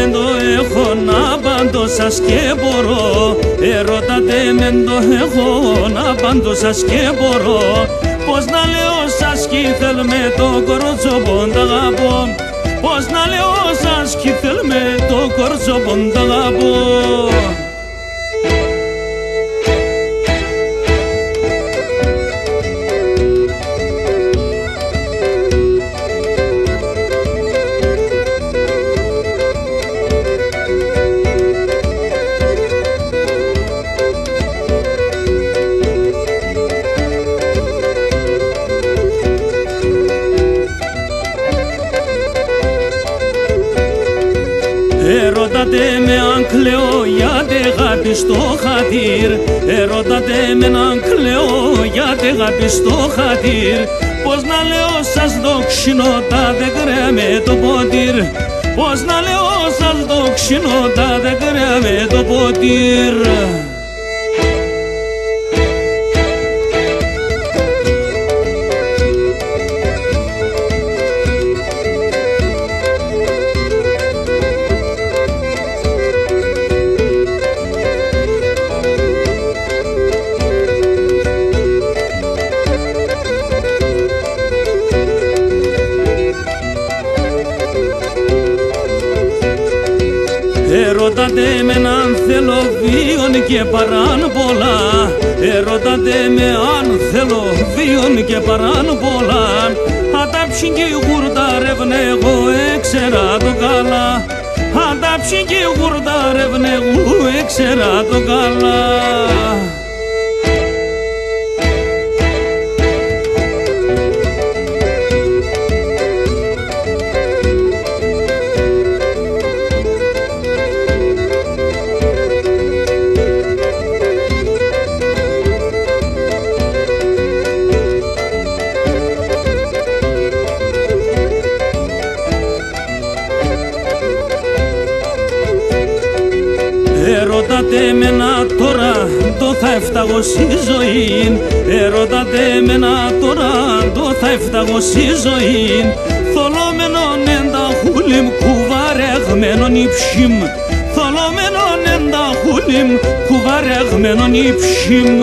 μεν το έχω να πάντω σας και μπορώ. Ερώtate μεν το έχω να πάντω σας και μπορώ. Πώς να λέω σας κι θέλ με το κορτσόπον τ' αγαπώ. Πώς να λέω σας κι θέλ με το κορτσόπον τ' αγαπώ. Ερώtate με αν κλαίω γιατί αγάπη στο χατήρ. Ερώtate με αν κλαίω γιατί αγάπη στο χατήρ. Πώς να λέω σας δοξινώ τα δεκρέα με το ποτήρ. Πώς να λέω σας δοξινώ τα δεκρέα με το ποτήρ. Ερώtate με αν θέλω βίον και παράν πολλά. Ερώtate με αν θέλω βίον και παράν πολλά. Αντάψιν και γουρτάρευνε εγώ έξερα το καλά. Αντάψιν και γουρτάρευνε εγώ έξερα το καλά. Ερώtate με να τώρα το θα έφταγω στη ζωή. Ερώtate με να τώρα το θα έφταγω στη ζωή. Θολόμενον εν τα χούλιμ κουβαρεγμένον υψιμ. Θολόμενον εν τα χούλιμ κουβαρεγμένον υψιμ.